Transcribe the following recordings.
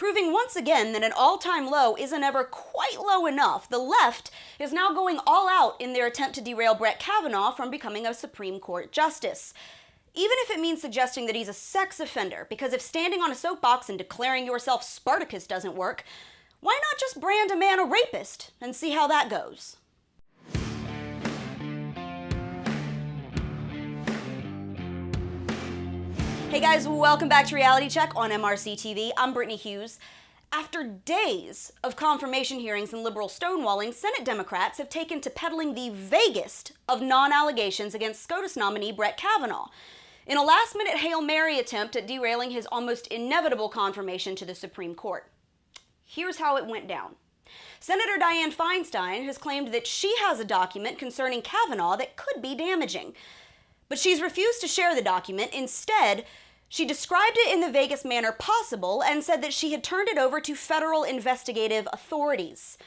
proving once again that an all-time low isn't ever quite low enough. The left is now going all out in their attempt to derail Brett Kavanaugh from becoming a Supreme Court justice. Even if it means suggesting that he's a sex offender, because if standing on a soapbox and declaring yourself Spartacus doesn't work, why not just brand a man a rapist and see how that goes? Hey guys, welcome back to Reality Check on MRC-TV. I'm Brittany Hughes. After days of confirmation hearings and liberal stonewalling, Senate Democrats have taken to peddling the vaguest of non-allegations against SCOTUS nominee Brett Kavanaugh in a last-minute Hail Mary attempt at derailing his almost inevitable confirmation to the Supreme Court. Here's how it went down. Senator Dianne Feinstein has claimed that she has a document concerning Kavanaugh that could be damaging. But she's refused to share the document. Instead, she described it in the vaguest manner possible and said that she had turned it over to federal investigative authorities.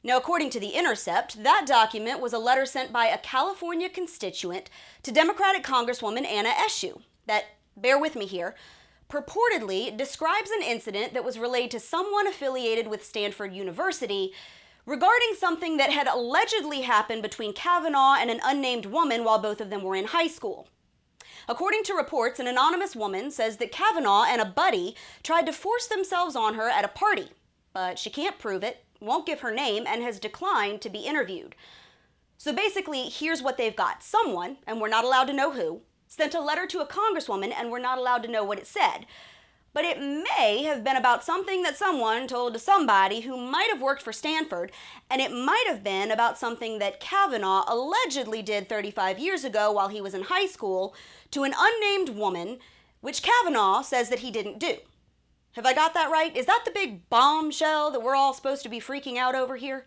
Now, according to the Intercept, that document was a letter sent by a California constituent to Democratic Congresswoman Anna Eshoo that, bear with me here, purportedly describes an incident that was relayed to someone affiliated with Stanford University regarding something that had allegedly happened between Kavanaugh and an unnamed woman while both of them were in high school. According to reports, an anonymous woman says that Kavanaugh and a buddy tried to force themselves on her at a party, but she can't prove it, won't give her name, and has declined to be interviewed. So basically, here's what they've got. Someone, and we're not allowed to know who, sent a letter to a congresswoman and we're not allowed to know what it said. But it may have been about something that someone told to somebody who might have worked for Stanford, and it might have been about something that Kavanaugh allegedly did 35 years ago while he was in high school to an unnamed woman, which Kavanaugh says that he didn't do. Have I got that right? Is that the big bombshell that we're all supposed to be freaking out over here?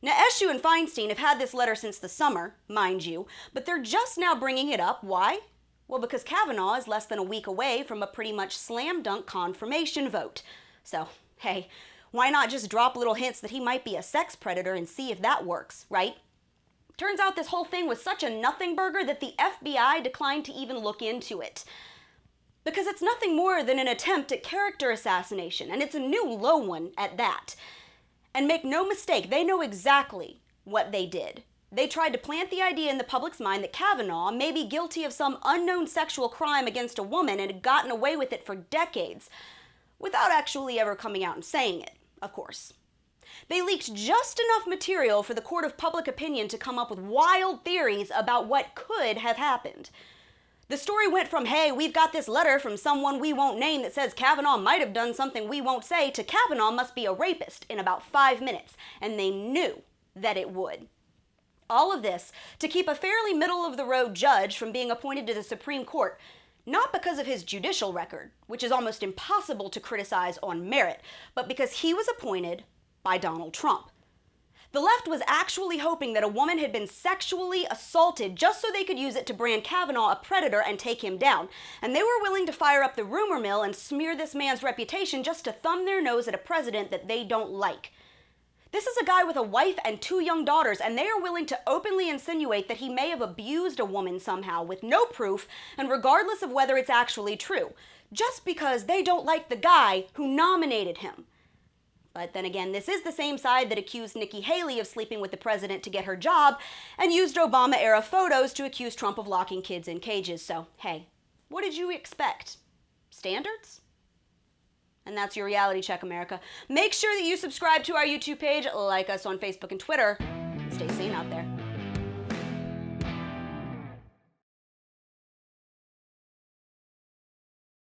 Now, Eshoo and Feinstein have had this letter since the summer, mind you, but they're just now bringing it up. Why? Well, because Kavanaugh is less than a week away from a pretty much slam dunk confirmation vote. So, hey, why not just drop little hints that he might be a sex predator and see if that works, right? Turns out this whole thing was such a nothing burger that the FBI declined to even look into it. Because it's nothing more than an attempt at character assassination, and it's a new low one at that. And make no mistake, they know exactly what they did. They tried to plant the idea in the public's mind that Kavanaugh may be guilty of some unknown sexual crime against a woman and had gotten away with it for decades, without actually ever coming out and saying it, of course. They leaked just enough material for the court of public opinion to come up with wild theories about what could have happened. The story went from, hey, we've got this letter from someone we won't name that says Kavanaugh might have done something we won't say, to Kavanaugh must be a rapist in about 5 minutes, and they knew that it would. All of this to keep a fairly middle-of-the-road judge from being appointed to the Supreme Court, not because of his judicial record, which is almost impossible to criticize on merit, but because he was appointed by Donald Trump. The left was actually hoping that a woman had been sexually assaulted just so they could use it to brand Kavanaugh a predator and take him down, and they were willing to fire up the rumor mill and smear this man's reputation just to thumb their nose at a president that they don't like. This is a guy with a wife and 2 young daughters, and they are willing to openly insinuate that he may have abused a woman somehow with no proof and regardless of whether it's actually true, just because they don't like the guy who nominated him. But then again, this is the same side that accused Nikki Haley of sleeping with the president to get her job and used Obama-era photos to accuse Trump of locking kids in cages. So, hey, what did you expect? Standards? And that's your Reality Check, America. Make sure that you subscribe to our YouTube page, like us on Facebook and Twitter, and stay sane out there.